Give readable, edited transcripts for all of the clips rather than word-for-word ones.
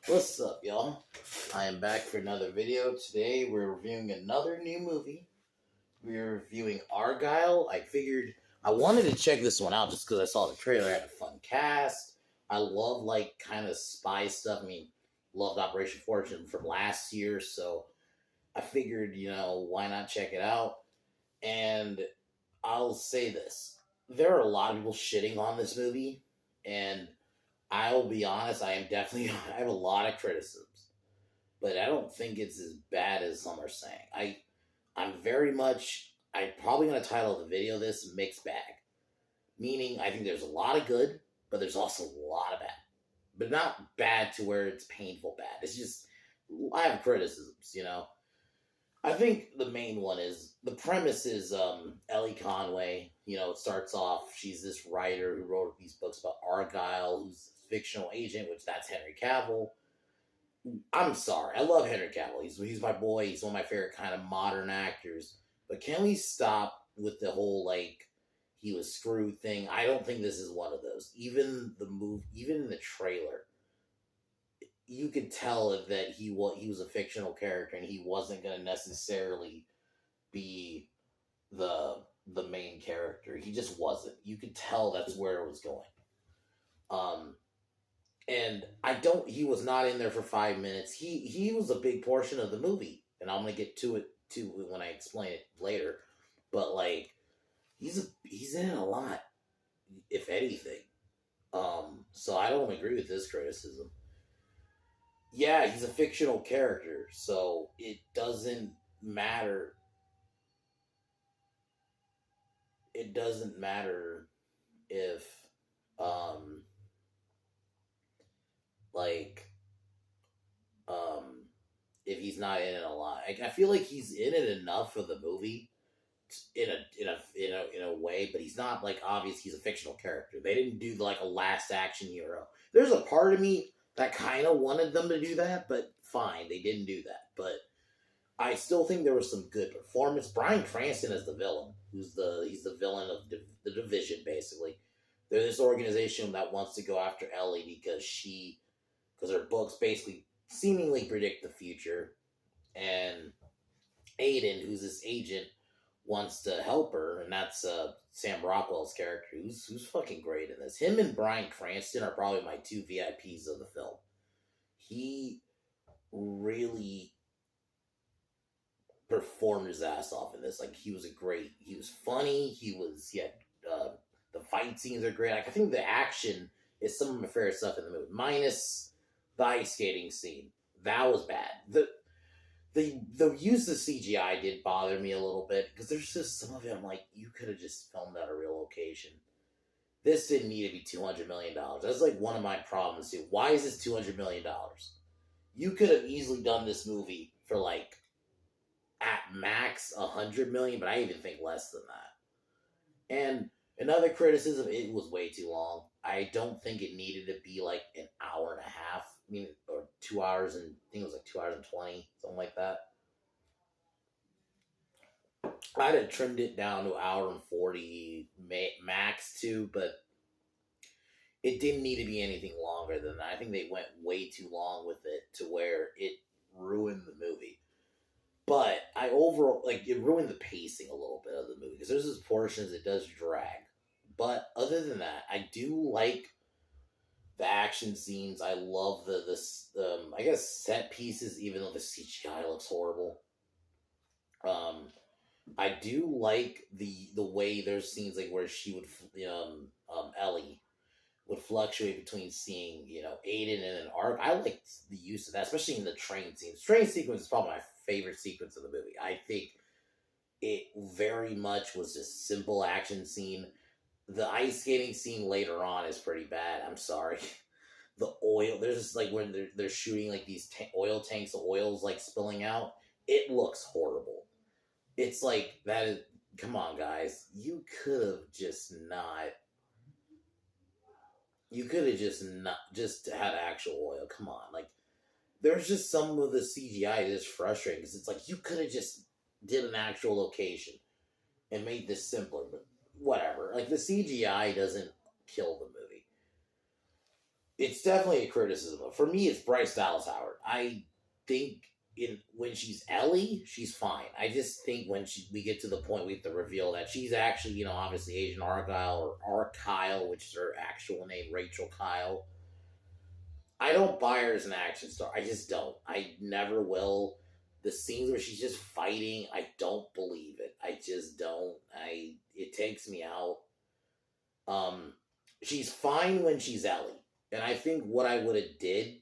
What's up, y'all? I am back for another video. Today we're reviewing another new movie. We're reviewing Argylle. I figured I wanted to check this one out just because I saw the trailer. It had a fun cast. I love like kind of spy stuff. I mean, loved Operation Fortune from last year, so I figured, why not check it out? And I'll say this. There are a lot of people shitting on this movie, and I'll be honest, I am definitely I have a lot of criticisms, but I don't think it's as bad as some are saying. I'm probably gonna title the video this mixed bag. Meaning I think there's a lot of good, but there's also a lot of bad. But not bad to where it's painful bad. It's just I have criticisms. I think the main one is the premise is Ellie Conway. It starts off, she's this writer who wrote these books about Argylle, who's a fictional agent, which that's Henry Cavill. I'm sorry, I love Henry Cavill. He's my boy. He's one of my favorite kind of modern actors. But can we stop with the whole like he was screwed thing? I don't think this is one of those. Even in the trailer, you could tell that he was a fictional character and he wasn't going to necessarily be the main character. He just wasn't. You could tell that's where it was going. Um, and he was not in there for 5 minutes. He was a big portion of the movie, and I'm gonna get to it too when I explain it later. But like, he's in it a lot, if anything. So I don't agree with this criticism. Yeah, he's a fictional character, so it doesn't matter. It doesn't matter if um like um if he's not in it a lot. I feel like he's in it enough for the movie in a way, but he's not like obvious. He's a fictional character. They didn't do like a last action hero. There's a part of me that kind of wanted them to do that, but fine, they didn't do that. But I still think there was some good performance. Bryan Cranston as the villain, he's the villain of the Division basically. They're this organization that wants to go after Ellie because her books basically seemingly predict the future, and Aiden, who's this agent, wants to help her, and that's Sam Rockwell's character, who's fucking great in this. Him and Bryan Cranston are probably my two VIPs of the film. He really performed his ass off in this. Like he was funny. He had the fight scenes are great. Like I think the action is some of my favorite stuff in the movie, minus the ice skating scene. That was bad. The use of CGI did bother me a little bit because there's just some of it I'm like, you could have just filmed at a real location. This didn't need to be $200 million. That's like one of my problems too. Why is this $200 million? You could have easily done this movie for like at max $100 million, but I even think less than that. And another criticism, it was way too long. I don't think it needed to be like an hour and a half. I mean, or 2 hours, and I think it was like 2 hours and 20, something like that. I'd have trimmed it down to an hour and 40 max too, but it didn't need to be anything longer than that. I think they went way too long with it to where it ruined the movie. But I overall, like, it ruined the pacing a little bit of the movie because there's this portions it does drag. But other than that, I do like the action scenes. I love I guess set pieces, even though the CGI looks horrible. I do like the way there's scenes like where she would Ellie would fluctuate between seeing Aiden and an arc. I like the use of that, especially in the train scenes. Train sequence is probably my favorite sequence of the movie. I think it very much was just simple action scene. The ice skating scene later on is pretty bad. I'm sorry. The oil, there's just like when they're shooting like these oil tanks, the oil's like spilling out. It looks horrible. It's like that is, come on guys, you could have just not just had actual oil. Come on, like there's just some of the CGI that is frustrating because it's like you could have just did an actual location and made this simpler, but whatever. Like the CGI doesn't kill the movie. It's definitely a criticism. For me, it's Bryce Dallas Howard. I think in when she's Ellie, she's fine. I just think when we get to the point we have to reveal that she's actually, obviously Agent Argylle or Argylle, which is her actual name, Rachel Kyle. I don't buy her as an action star. I just don't. I never will. The scenes where she's just fighting, I don't believe it. I just don't. It takes me out. Um, she's fine when she's Ellie. And I think what I would have did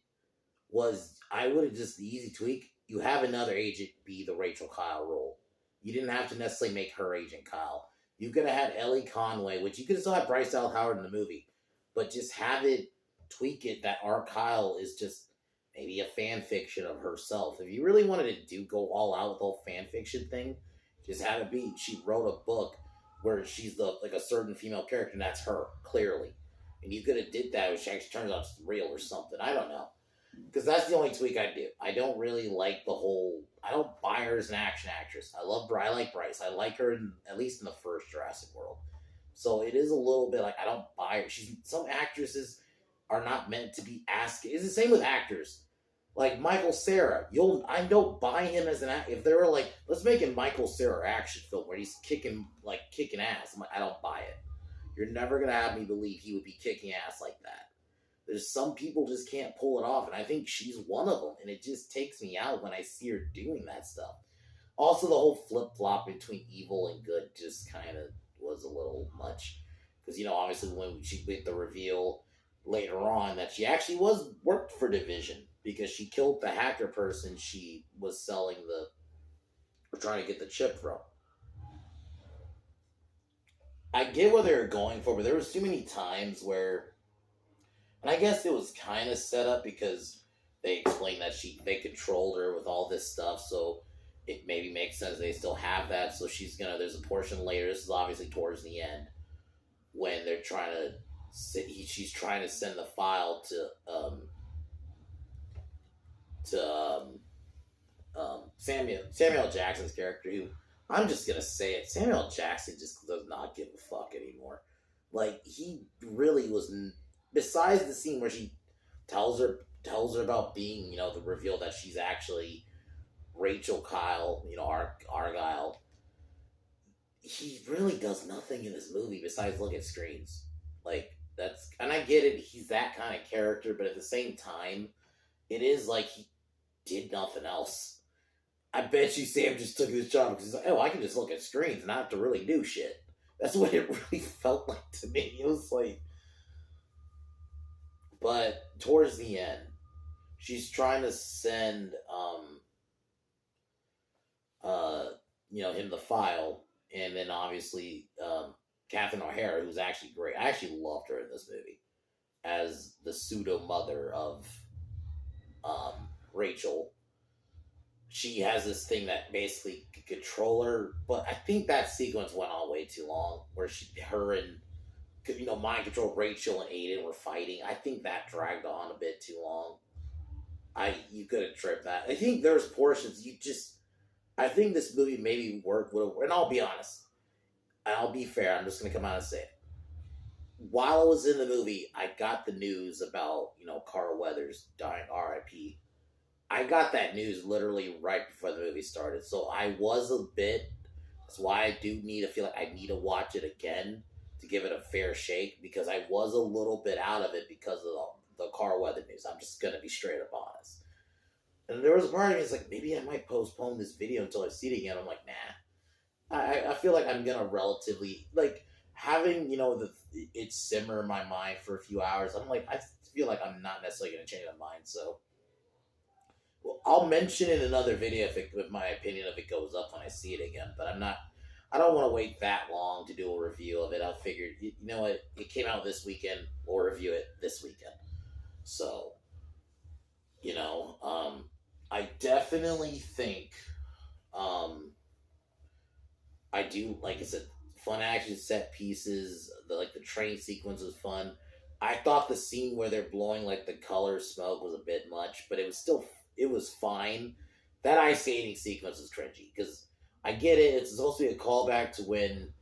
was I would have just the easy tweak. You have another agent be the Rachel Kyle role. You didn't have to necessarily make her Agent Kyle. You could have had Ellie Conway, which you could have still had Bryce Dallas Howard in the movie, but just have it tweak it that our Kyle is just maybe a fan fiction of herself. If you really wanted to go all out with the whole fan fiction thing, just have it be she wrote a book where she's like a certain female character and that's her clearly. And you could have did that, which actually turns out it's real or something. I don't know. Because that's the only tweak I do. I don't really like the whole... I don't buy her as an action actress. I like Bryce. I like her, at least in the first Jurassic World. So it is a little bit like, I don't buy her. Some actresses are not meant to be asked... It's the same with actors. Like Michael Cera. I don't buy him as an actor. If they were like, let's make a Michael Cera action film where he's kicking ass. I'm like, I don't buy it. You're never going to have me believe he would be kicking ass like that. There's some people just can't pull it off, and I think she's one of them, and it just takes me out when I see her doing that stuff. Also, the whole flip-flop between evil and good just kind of was a little much. Because, obviously when she made the reveal later on that she actually worked for Division, because she killed the hacker person she was selling or trying to get the chip from. I get what they were going for, but there was too many times where, and I guess it was kind of set up because they explained that they controlled her with all this stuff, so it maybe makes sense they still have that. So there's a portion later. This is obviously towards the end when they're trying to. She's trying to send the file to Samuel Jackson's character, who, I'm just gonna say it, Samuel Jackson just does not give a fuck anymore. Like, he really was, besides the scene where she tells her about being, the reveal that she's actually Rachel Kyle, Argylle, he really does nothing in this movie besides look at screens. Like, and I get it, he's that kind of character, but at the same time, it is like he did nothing else. I bet you Sam just took this job because he's like, I can just look at screens and not have to really do shit. That's what it really felt like to me. It was like... But towards the end, she's trying to send, him the file, and then obviously, Catherine O'Hara, who's actually great. I actually loved her in this movie as the pseudo mother of, Rachel. She has this thing that basically could control her, but I think that sequence went on way too long, where her and, mind control Rachel and Aiden were fighting. I think that dragged on a bit too long. You could have tripped that. I think there's portions I think this movie maybe would have, and I'll be honest, I'll be fair, I'm just going to come out and say it. While I was in the movie, I got the news about, Carl Weathers dying, R.I.P. I got that news literally right before the movie started, so I was that's why I do feel like I need to watch it again to give it a fair shake, because I was a little bit out of it because of the Carl Weathers news. I'm just going to be straight up honest. And there was a part of me that's like, maybe I might postpone this video until I see it again. I'm like, nah. I feel like I'm going to relatively, like, having, it simmer in my mind for a few hours, I'm like, I feel like I'm not necessarily going to change my mind, so... Well, I'll mention in another video if my opinion of it goes up when I see it again, but I don't want to wait that long to do a review of it. I figured, you know what, it came out this weekend, we'll review it this weekend. So, I definitely think, I do, like I said, fun action set pieces, the train sequence was fun. I thought the scene where they're blowing, the color smoke was a bit much, but it was fine. That ice skating sequence was cringy, because I get it, it's supposed to be a callback to when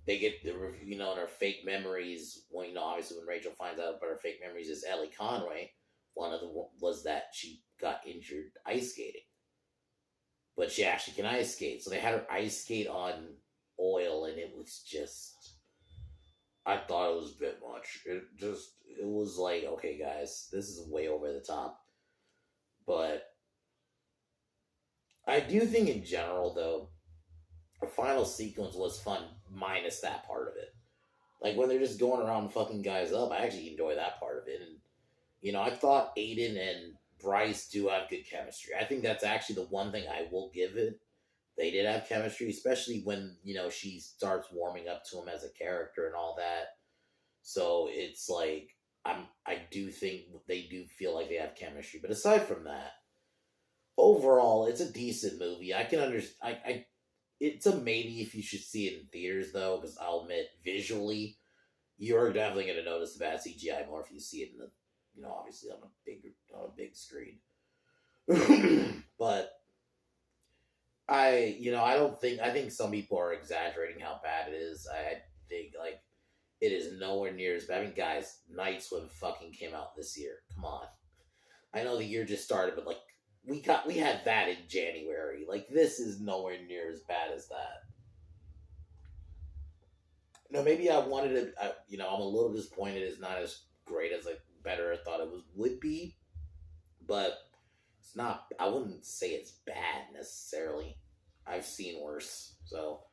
they get the their fake memories. Well, obviously when Rachel finds out about her fake memories is Ellie Conway. One of them was that she got injured ice skating, but she actually can ice skate. So they had her ice skate on oil, and it was just. I thought it was a bit much. It was like, okay, guys, this is way over the top. But I do think in general, though, the final sequence was fun, minus that part of it. Like when they're just going around fucking guys up, I actually enjoy that part of it. And I thought Aiden and Bryce do have good chemistry. I think that's actually the one thing I will give it. They did have chemistry, especially when she starts warming up to him as a character and all that. So it's like I do think they do feel like they have chemistry. But aside from that, overall, it's a decent movie. I can understand. It's a maybe if you should see it in theaters though, because I'll admit visually, you're definitely going to notice the bad CGI more if you see it in the obviously on a big screen. But I think some people are exaggerating how bad it is. I think like it is nowhere near as bad. I mean, guys, Night Swim fucking came out this year. Come on. I know the year just started, but like we had that in January. Like this is nowhere near as bad as that. Maybe I wanted it. I'm a little disappointed. It's not as great as better I thought it would be, but it's not. I wouldn't say it's bad necessarily. I've seen worse, so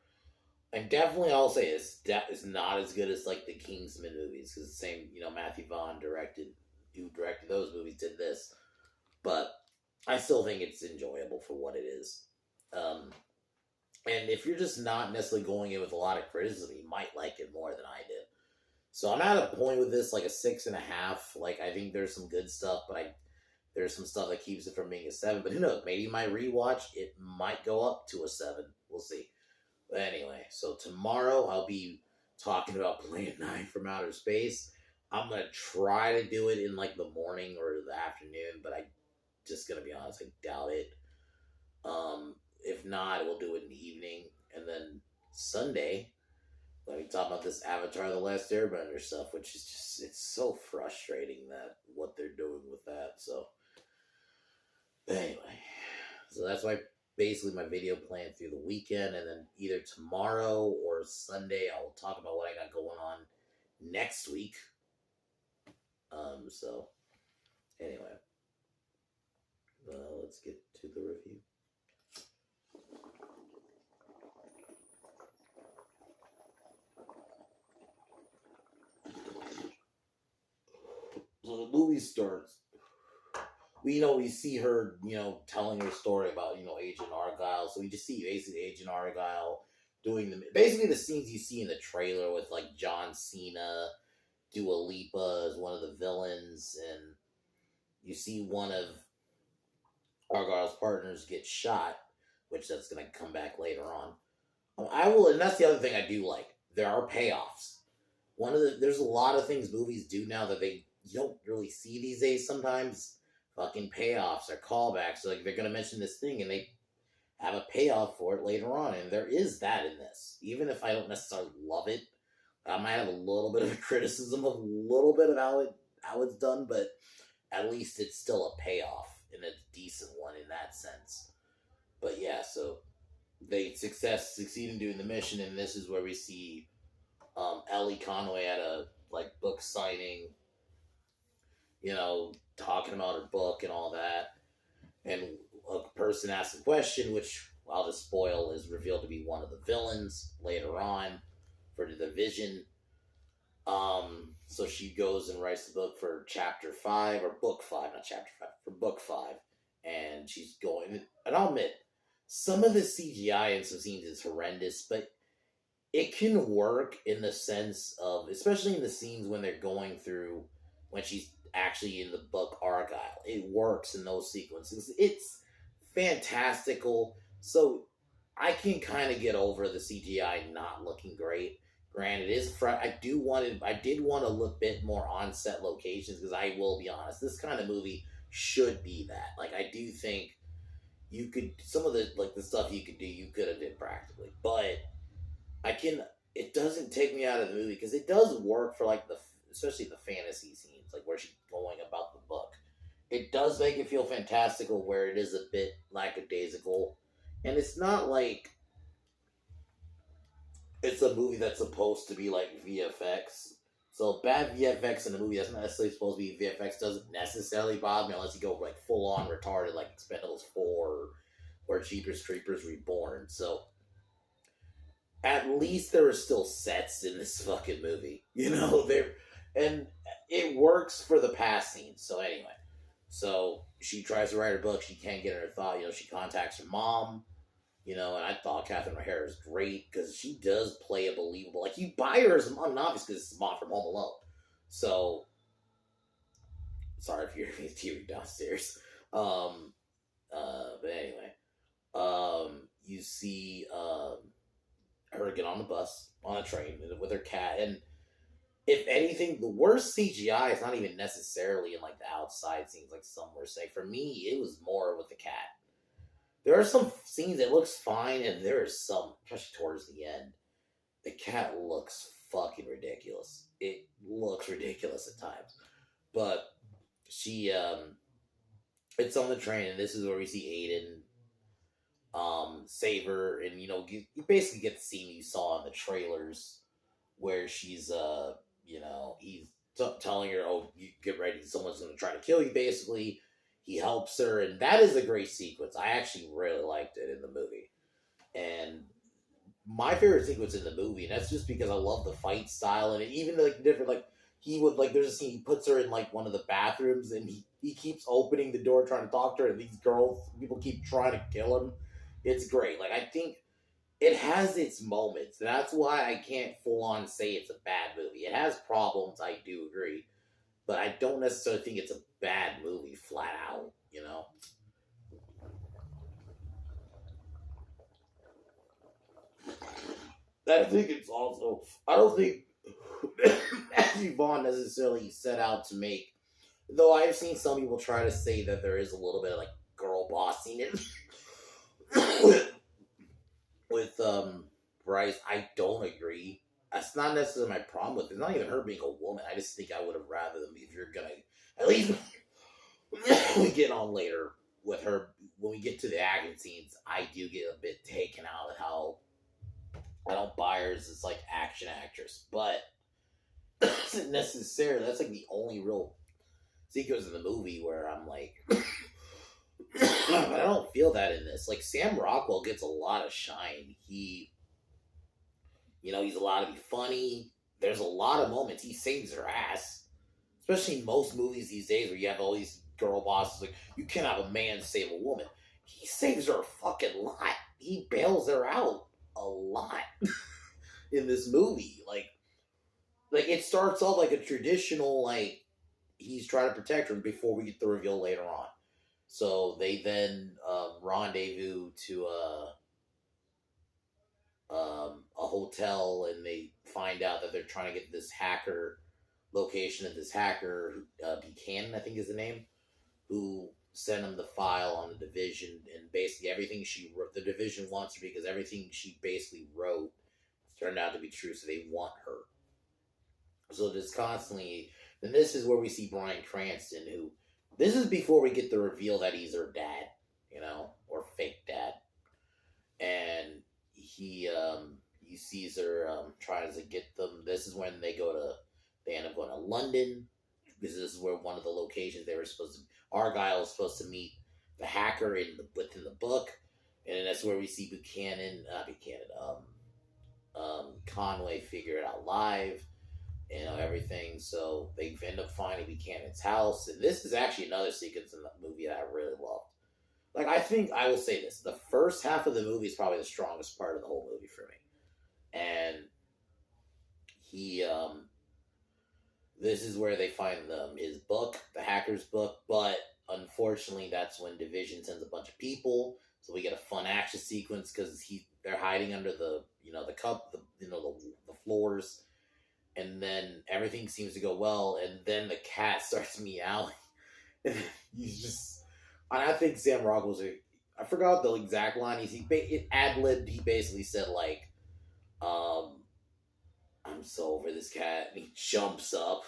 and definitely I'll say it's not as good as like the Kingsman movies because the same Matthew Vaughn who directed those movies did this, but I still think it's enjoyable for what it is. And if you're just not necessarily going in with a lot of criticism, you might like it more than I did. So I'm at a point with this like a 6.5. Like I think there's some good stuff, but there's some stuff that keeps it from being a 7. But who knows? Maybe my rewatch it might go up to a 7. We'll see. But anyway, so tomorrow I'll be talking about Plan 9 from Outer Space. I'm gonna try to do it in like the morning or the afternoon, but I just gonna be honest, I doubt it. If not, we'll do it in the evening, and then Sunday. Let me talk about this Avatar: The Last Airbender stuff, which is just—it's so frustrating that what they're doing with that. So, anyway, so that's basically my video plan through the weekend, and then either tomorrow or Sunday, I'll talk about what I got going on next week. So, anyway, let's get to the review. So the movie starts. We see her, telling her story about, Agent Argylle. So we just see basically Agent Argylle doing basically the scenes you see in the trailer with like John Cena, Dua Lipa as one of the villains, and you see one of Argylle's partners get shot, which that's going to come back later on. And that's the other thing I do like. There are payoffs. There's a lot of things movies do now that you don't really see these days sometimes. Fucking payoffs or callbacks. Like they're gonna mention this thing and they have a payoff for it later on, and there is that in this. Even if I don't necessarily love it, I might have a little bit of a criticism of a little bit of how it's done, but at least it's still a payoff and a decent one in that sense. But yeah, so they succeed in doing the mission, and this is where we see Ellie Conway at a book signing, talking about her book and all that. And a person asks a question, which I'll just spoil, is revealed to be one of the villains later on for the Division. So she goes and writes the book for chapter 5, or book 5, not chapter 5, for book 5. And she's going, and I'll admit, some of the CGI in some scenes is horrendous, but it can work in the sense of, especially in the scenes when they're going through, when she's actually in the book Argylle. It works in those sequences. It's fantastical. So I can kind of get over the CGI not looking great. Granted, I did want to look a bit more on-set locations, because I will be honest, this kind of movie should be that. Like, I do think you could, some of the, the stuff you could do, you could have did practically. But it doesn't take me out of the movie because it does work for like especially the fantasy scenes, like where she's going about the book. It does make it feel fantastical where it is a bit lackadaisical, and it's not like it's a movie that's supposed to be like VFX. So bad VFX in a movie that's not necessarily supposed to be VFX doesn't necessarily bother me unless you go like full on retarded like Expendables 4 or Jeepers Creepers Reborn. So at least there are still sets in this fucking movie. You know, there and it works for the past scenes. So anyway. So she tries to write her book, she can't get her thought, she contacts her mom. And I thought Catherine O'Hara is great because she does play a believable. Like, you buy her as a mom, obviously, because it's mom from Home Alone. So, sorry if you're tearing downstairs. But anyway, you see her get on the bus, on a train, with her cat. And if anything, the worst CGI is not even necessarily in, like, the outside scenes, like some were saying. For me, it was more with the cat. There are some scenes that looks fine, and there are some, especially towards the end, the cat looks fucking ridiculous. It looks ridiculous at times. But she, it's on the train, and this is where we see Aiden, save her, and, you basically get the scene you saw in the trailers, where she's, he's telling her, oh, you get ready, someone's going to try to kill you, basically. He helps her, and that is a great sequence. I actually really liked it in the movie. And my favorite sequence in the movie, and that's just because I love the fight style, and even, like, different, like, he would, like, there's a scene, he puts her in, like, one of the bathrooms, and he keeps opening the door trying to talk to her, and these people keep trying to kill him. It's great. Like, I think it has its moments. That's why I can't full-on say it's a bad movie. It has problems, I do agree. But I don't necessarily think it's a bad movie, flat out, I think it's also, I don't think Matthew Vaughn necessarily set out to make, though I've seen some people try to say that there is a little bit of, like, girl bossing it with Bryce. I don't agree. That's not necessarily my problem with it. It's not even her being a woman. I just think I would have rather them, if you're gonna, at least we get on later with her, when we get to the acting scenes, I do get a bit taken out of how I don't buy her as this, like, action actress, but doesn't necessarily, that's like the only real sequence in the movie where I'm like, I don't feel that in this. Like, Sam Rockwell gets a lot of shine. He's allowed to be funny. There's a lot of moments. He saves her ass. Especially in most movies these days where you have all these girl bosses. Like, you can't have a man save a woman. He saves her a fucking lot. He bails her out a lot in this movie. Like it starts off like a traditional, like, he's trying to protect her before we get the reveal later on. So they then rendezvous to a hotel, and they find out that they're trying to get this hacker location of this hacker, Buchanan, I think is the name, who sent him the file on the Division, and basically everything she wrote, the Division wants her because everything she basically wrote turned out to be true, so they want her. So just constantly, and this is where we see Bryan Cranston, who, this is before we get the reveal that he's her dad, or fake dad. And he sees her, tries to get them. This is when they end up going to London, because this is where one of the locations they were supposed to, Argylle was supposed to meet the hacker within the book. And then that's where we see Conway figure it out live, everything. So they end up finding Buchanan's house. And this is actually another sequence in the movie that I really loved. Like, I think I will say this, the first half of the movie is probably the strongest part of the whole movie for me. And this is where they find his book, the hacker's book, but unfortunately that's when Division sends a bunch of people, so we get a fun action sequence because they're hiding under the the floors, and then everything seems to go well, and then the cat starts meowing, and I think Sam Rockwell's, I forgot the exact line, he ad-libbed, he basically said, like, I'm so over this cat. And he jumps up,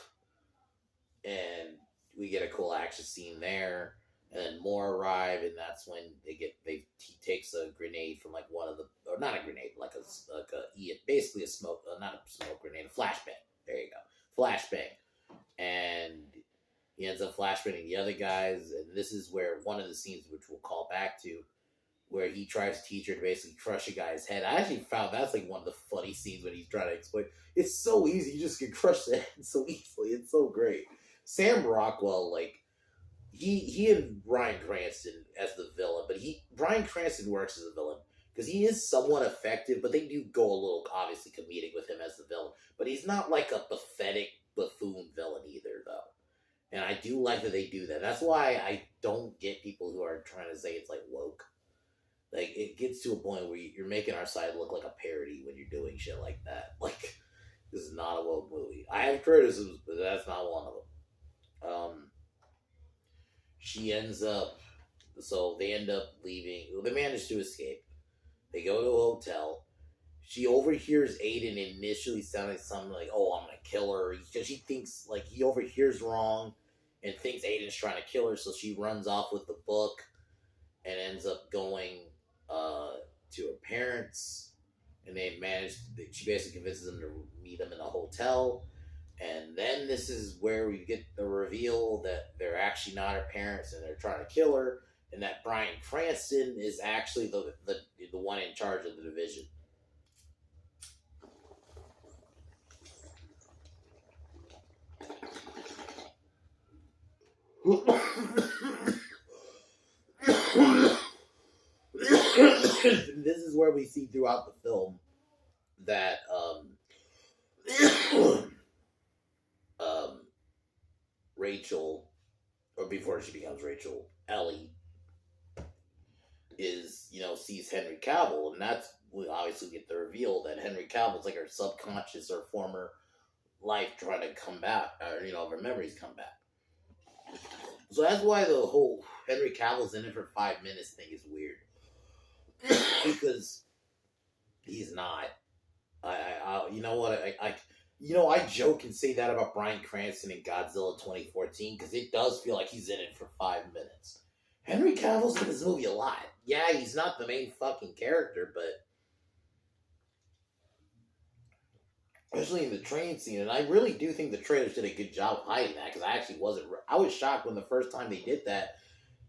and we get a cool action scene there. And then more arrive, and that's when he takes a grenade from like one of the, or not a grenade, basically a smoke, not a smoke grenade, a flashbang. There you go, flashbang, and he ends up flashbanging the other guys, and this is where one of the scenes, which we'll call back to, where he tries to teach her to basically crush a guy's head. I actually found that's like one of the funny scenes when he's trying to explain. It's so easy, you just can crush the head so easily. It's so great. Sam Rockwell, like. He and Bryan Cranston as the villain, but Bryan Cranston works as a villain because he is somewhat effective, but they do go a little obviously comedic with him as the villain. But he's not like a pathetic buffoon villain either, though. And I do like that they do that. That's why I don't get people who are trying to say it's like woke. Like it gets to a point where you're making our side look like a parody when you're doing shit like that. Like this is not a woke movie. I have criticisms, but that's not one of them. She ends up, so they end up leaving. They manage to escape. They go to a hotel. She overhears Aiden initially sounding something like, "Oh, I'm gonna kill her," because she thinks like he overhears wrong and thinks Aiden's trying to kill her. So she runs off with the book and ends up going to her parents. And they manage. She basically convinces them to meet them in a hotel. And then this is where we get the reveal that they're actually not her parents and they're trying to kill her, and that Bryan Cranston is actually the one in charge of the division. This is where we see throughout the film that Rachel, or before she becomes Rachel, Ellie is, sees Henry Cavill, and that's we obviously get the reveal that Henry Cavill is like her subconscious or former life trying to come back, or her memories come back. So that's why the whole Henry Cavill's in it for 5 minutes thing is weird, because he's not. I joke and say that about Bryan Cranston in Godzilla 2014 because it does feel like he's in it for 5 minutes. Henry Cavill's in this movie a lot. Yeah, he's not the main fucking character, but especially in the train scene, and I really do think the trailers did a good job of hiding that because I actually wasn't. I was shocked when the first time they did that,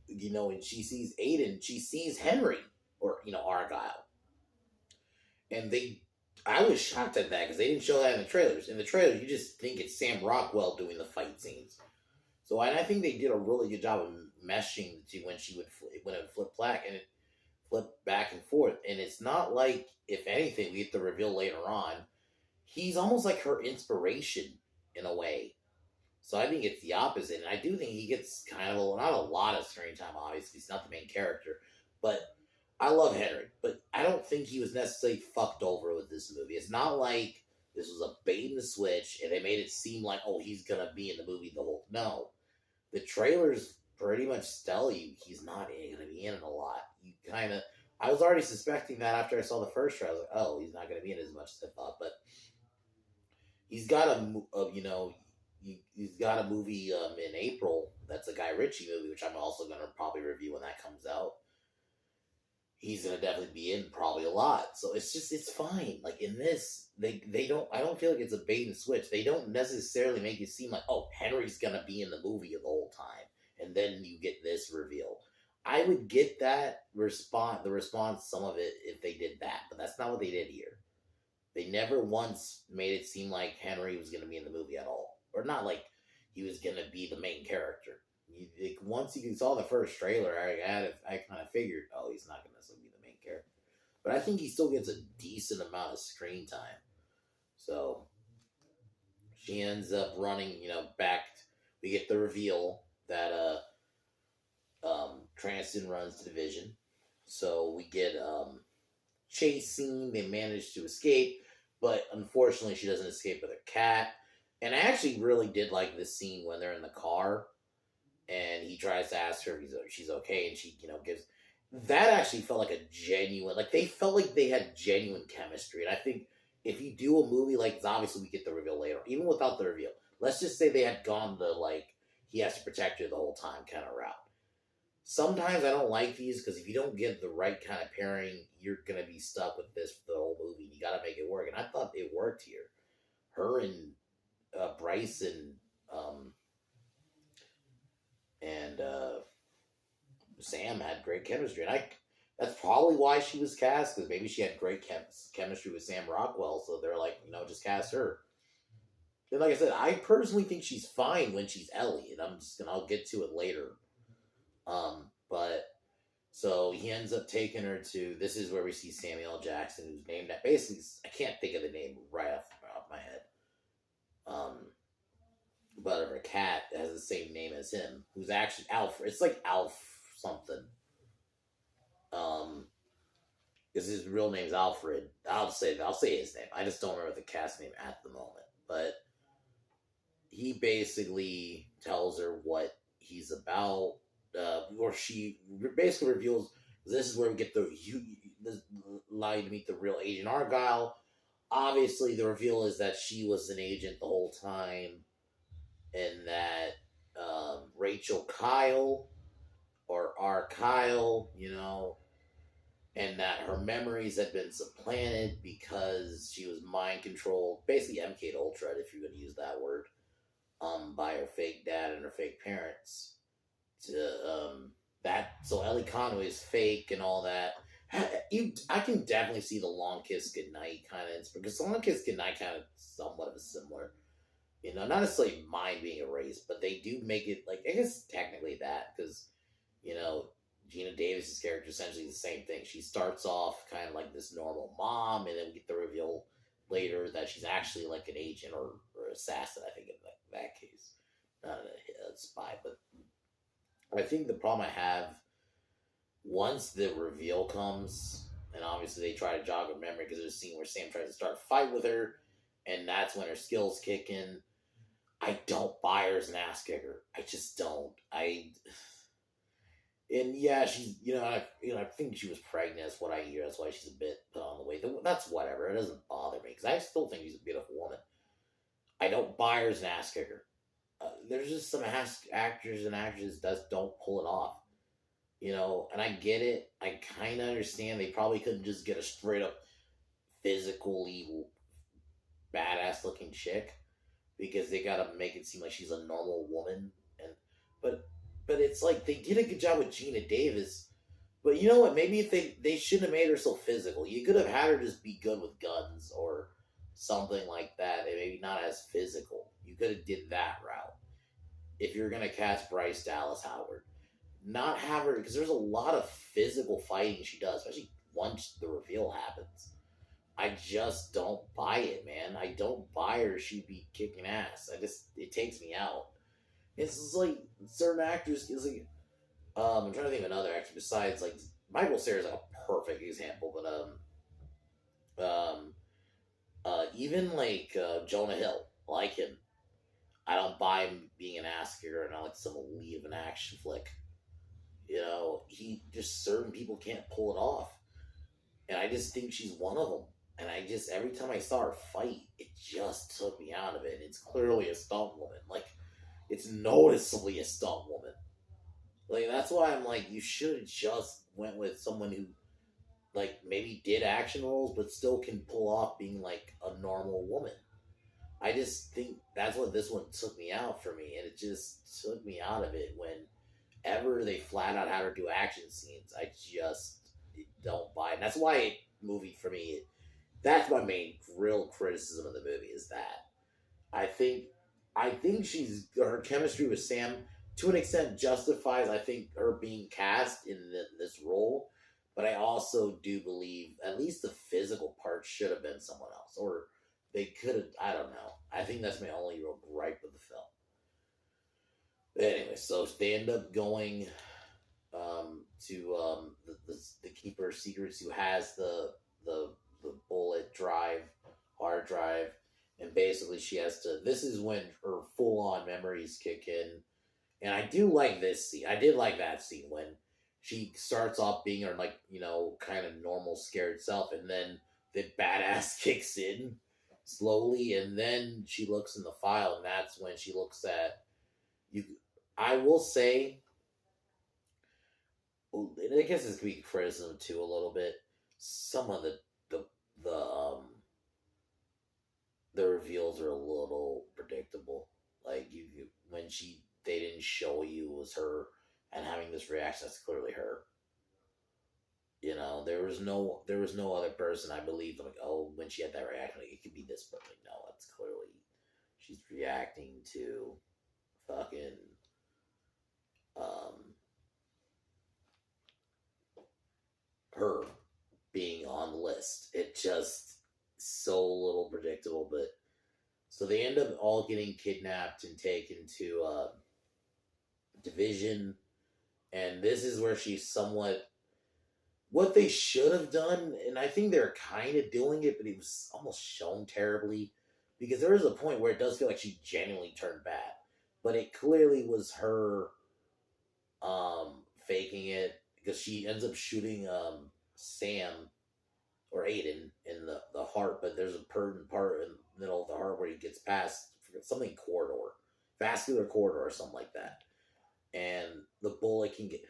and she sees Aiden, she sees Henry or Argylle, and I was shocked at that because they didn't show that in the trailers. In the trailers, you just think it's Sam Rockwell doing the fight scenes. So, and I think they did a really good job of meshing when when it flipped black and it flipped back and forth. And it's not like, if anything, we get the reveal later on. He's almost like her inspiration in a way. So I think it's the opposite. And I do think he gets kind of not a lot of screen time, obviously. He's not the main character. But I love Henry, but I don't think he was necessarily fucked over with this movie. It's not like this was a bait and switch, and they made it seem like, oh, he's gonna be in the movie the whole. No, the trailers pretty much tell you he's not gonna be in it a lot. I was already suspecting that after I saw the first trailer. I was like, oh, he's not gonna be in it as much as I thought, but he's got he's got a movie in April. That's a Guy Ritchie movie, which I'm also gonna probably review when that comes out. He's gonna definitely be in probably a lot. So it's fine. Like in this, I don't feel like it's a bait and switch. They don't necessarily make it seem like, oh, Henry's gonna be in the movie the whole time, and then you get this reveal. I would get the response, some of it, if they did that, but that's not what they did here. They never once made it seem like Henry was gonna be in the movie at all. Or not like he was gonna be the main character. Once you saw the first trailer, I kind of figured, oh, he's not going to be the main character. But I think he still gets a decent amount of screen time. So she ends up running, back. We get the reveal that Cranston runs the division. So we get chase scene. They manage to escape, but unfortunately, she doesn't escape with her cat. And I actually really did like this scene when they're in the car. And he tries to ask her if she's okay, and she, gives. That actually felt like a genuine, like they felt like they had genuine chemistry, and I think if you do a movie like this, obviously we get the reveal later, even without the reveal. Let's just say they had gone the like he has to protect her the whole time kind of route. Sometimes I don't like these because if you don't get the right kind of pairing, you're gonna be stuck with this for the whole movie. You got to make it work, and I thought it worked here. Her and Bryce and Sam had great chemistry, and that's probably why she was cast, because maybe she had great chemistry with Sam Rockwell, so they're like, just cast her. And like I said, I personally think she's fine when she's Ellie, and I'll get to it later. But so he ends up taking her to, this is where we see Samuel L. Jackson, who's named that, basically, I can't think of the name right off my head. But her cat has the same name as him, who's actually Alfred. It's like Alf something. Because his real name's Alfred. I'll say his name. I just don't remember the cat's name at the moment. But he basically tells her what he's about, or she basically reveals this is where we get the lie to meet the real Agent Argylle. Obviously, the reveal is that she was an agent the whole time, and that Rachel Kyle, or R. Kyle, and that her memories had been supplanted because she was mind controlled, basically MK Ultra, if you're going to use that word, by her fake dad and her fake parents. So Ellie Conway is fake and all that. I can definitely see the Long Kiss Goodnight kind of, because the Long Kiss Goodnight kind of somewhat of a similar, not necessarily mind being erased, but they do make it like, I guess technically that, because Gina Davis's character is essentially the same thing. She starts off kind of like this normal mom, and then we get the reveal later that she's actually like an agent or assassin, I think, in that case. Not a spy, but I think the problem I have, once the reveal comes, and obviously they try to jog her memory because there's a scene where Sam tries to start a fight with her, and that's when her skills kick in. I don't buy her as an ass kicker. I just don't. And yeah, she's, I think she was pregnant. That's what I hear. That's why she's a bit put on the weight. That's whatever. It doesn't bother me because I still think she's a beautiful woman. I don't buy her as an ass kicker. There's just some actors and actresses that don't pull it off. And I get it. I kind of understand they probably couldn't just get a straight up physically badass looking chick because they gotta make it seem like she's a normal woman. But it's like they did a good job with Gina Davis. But you know what? Maybe if they shouldn't have made her so physical. You could have had her just be good with guns or something like that, and maybe not as physical. You could have did that route. If you're gonna cast Bryce Dallas Howard, not have her, because there's a lot of physical fighting she does, especially once the reveal happens. I just don't buy it, man. I don't buy her. She'd be kicking ass. It takes me out. It's just like certain actors. It's like, I'm trying to think of another actor besides like Michael Cera is like a perfect example, but even like Jonah Hill, I like him. I don't buy him being an ass kicker, and I like some lead of an action flick. He just, certain people can't pull it off, and I just think she's one of them. And every time I saw her fight, it just took me out of it. And it's clearly a stunt woman. Like, it's noticeably a stunt woman. Like, that's why I'm like, you should have just went with someone who, like, maybe did action roles, but still can pull off being, like, a normal woman. I just think that's what this one took me out for me. And it just took me out of it whenever they flat out had her do action scenes. I just don't buy it. And that's why movie, for me, that's my main real criticism of the movie, is that I think her chemistry with Sam to an extent justifies, I think, her being cast in this role, but I also do believe at least the physical part should have been someone else, or they could have, I don't know. I think that's my only real gripe with the film. But anyway, so they end up going to the Keeper of Secrets, who has the bullet drive, hard drive, and basically she has to, this is when her full-on memories kick in. And I do like this scene. I did like that scene when she starts off being her, like, kind of normal scared self, and then the badass kicks in slowly, and then she looks in the file, and that's when she looks at you. I will say, and I guess this could be criticism too a little bit. Some of the the um the reveals are a little predictable. Like when they didn't show you it was her and having this reaction, that's clearly her. There was no other person I believe like, oh, when she had that reaction, like, it could be this, but like, no, that's clearly she's reacting to fucking um her being on the list. It just so little predictable, but so they end up all getting kidnapped and taken to division, and this is where she's somewhat what they should have done, and I think they're kind of doing it, but it was almost shown terribly because there is a point where it does feel like she genuinely turned bad, but it clearly was her faking it because she ends up shooting Sam or Aiden in the heart, but there's a certain part in the middle of the heart where he gets past something corridor, vascular corridor or something like that, and the bullet can get.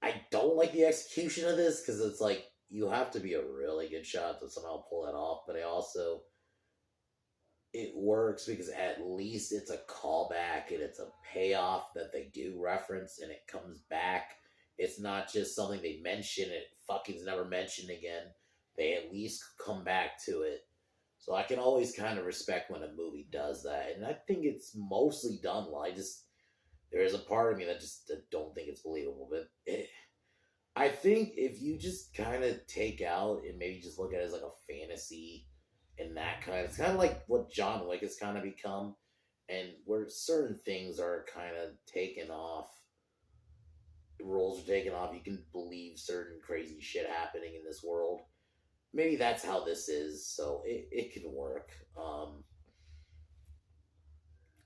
I don't like the execution of this because it's like you have to be a really good shot to somehow pull that off, but it works because at least it's a callback and it's a payoff that they do reference and it comes back. It's not just something they mention and it fucking's never mentioned again. They at least come back to it. So I can always kind of respect when a movie does that. And I think it's mostly done well. There is a part of me that just don't think it's believable. But I think if you just kind of take out and maybe just look at it as like a fantasy and that it's kind of like what John Wick has kind of become. And where certain things are kind of taken off, rules are taken off, you can believe certain crazy shit happening in this world. Maybe that's how this is, so it can work.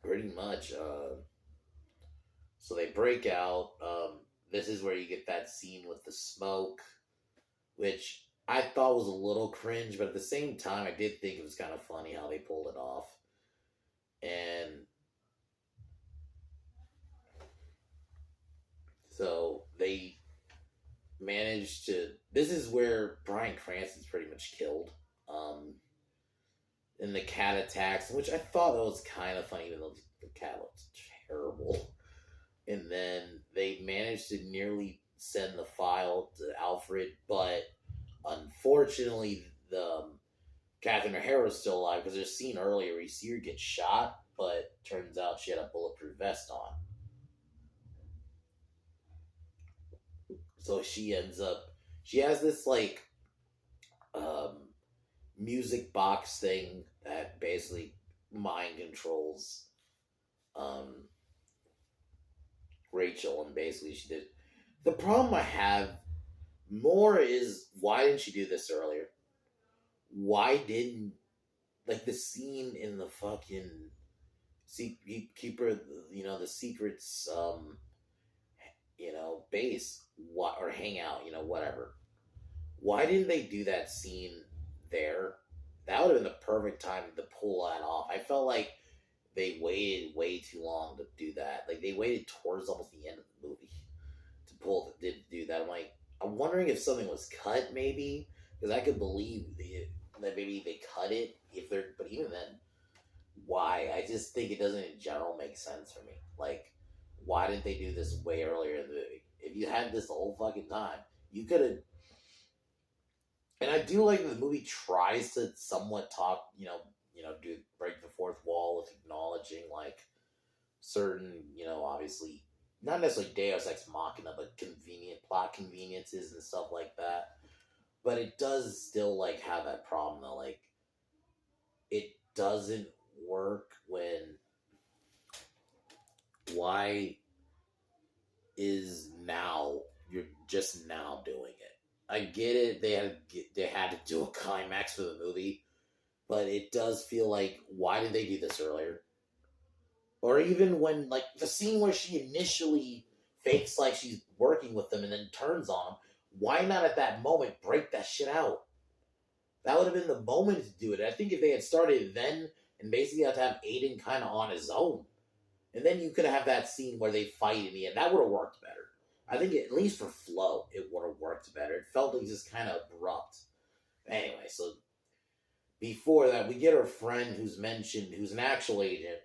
Pretty much. So they break out. This is where you get that scene with the smoke, which I thought was a little cringe, but at the same time, I did think it was kind of funny how they pulled it off. And so they managed to. This is where Bryan Cranston's pretty much killed. In the cat attacks, which I thought that was kind of funny, even though the cat looked terrible. And then they managed to nearly send the file to Alfred, but unfortunately, the Catherine O'Hara's still alive because there's a scene earlier where you see her get shot, but turns out she had a bulletproof vest on. So she has this like music box thing that basically mind controls Rachel, and basically she did. The problem I have more is why didn't she do this earlier? Why didn't the scene in the fucking keeper, the secrets, base, or hangout, whatever. Why didn't they do that scene there? That would have been the perfect time to pull that off. I felt like they waited way too long to do that. Like they waited towards almost the end of the movie to do that. I'm wondering if something was cut, maybe, because I could believe that maybe they cut it but even then, why? I just think it doesn't in general make sense for me. Like, why didn't they do this way earlier in the movie? If you had this the whole fucking time, you could have. And I do like that the movie tries to somewhat talk, do break the fourth wall with acknowledging certain, obviously not necessarily Deus Ex Machina, but convenient plot conveniences and stuff like that. But it does still have that problem though. It doesn't work when why is now you're just now doing it. I get it. They had to do a climax for the movie, but it does feel like why did they do this earlier? Or even when the scene where she initially fakes like she's working with them and then turns on them, why not at that moment break that shit out? That would have been the moment to do it. I think if they had started then and basically had to have Aiden kind of on his own, and then you could have that scene where they fight in the end, that would have worked better. I think at least for flow, it would have worked better. It felt like just kind of abrupt. Anyway, so before that, we get our friend who's mentioned, who's an actual agent,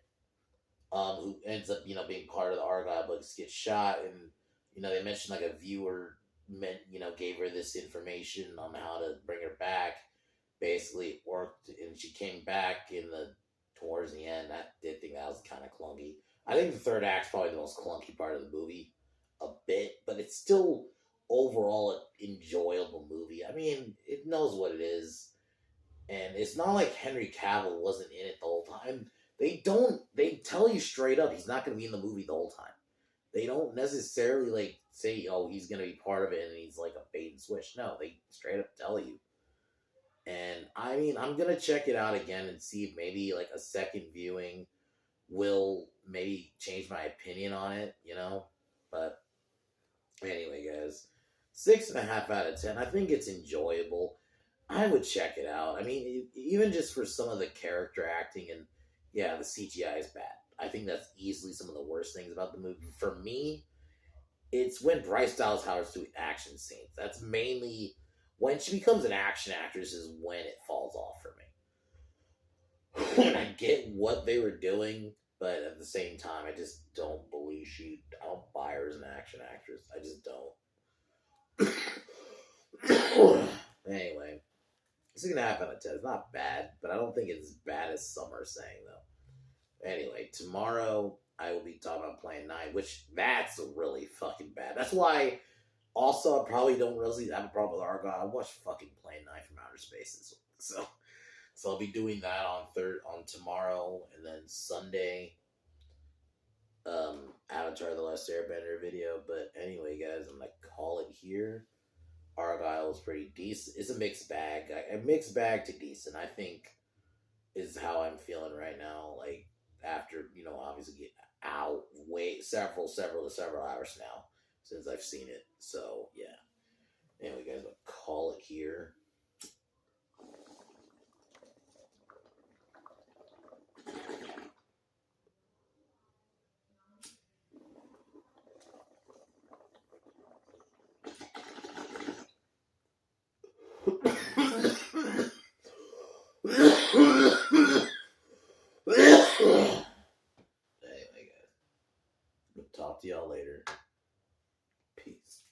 who ends up, being part of the Argylle, but gets shot, and they mentioned like a viewer gave her this information on how to bring her back. Basically, it worked, and she came back towards the end. I did think that was kind of clunky. I think the third act's probably the most clunky part of the movie, a bit, but it's still overall an enjoyable movie. I mean, it knows what it is, and it's not like Henry Cavill wasn't in it the whole time. They tell you straight up he's not going to be in the movie the whole time. They don't necessarily like say, oh, he's going to be part of it and he's like a bait and switch. No, they straight up tell you. And I mean, I'm going to check it out again and see if maybe like a second viewing will maybe change my opinion on it, But anyway, guys, 6.5 out of 10. I think it's enjoyable. I would check it out. I mean, even just for some of the character acting, and yeah, the CGI is bad. I think that's easily some of the worst things about the movie. For me, it's when Bryce Dallas Howard's doing action scenes. That's mainly when she becomes an action actress is when it falls off for me. When I get what they were doing, but at the same time, I just don't believe I don't buy her as an action actress. I just don't. Anyway, 6.5 out of 10. It's not bad, but I don't think it's as bad as some are saying, though. Anyway, tomorrow I will be talking about Plan 9, which that's really fucking bad. That's why also I probably don't really have a problem with Argylle. I watched fucking Plan 9 from Outer Space. So I'll be doing that on tomorrow, and then Sunday, Avatar The Last Airbender video. But anyway, guys, I'm going to call it here. Argylle is pretty decent. It's a mixed bag. A mixed bag to decent, I think, is how I'm feeling right now. Like, after, obviously get out several hours now since I've seen it. So, yeah. Anyway, guys, I'll call it here. Anyway, guys, talk to y'all later. Peace.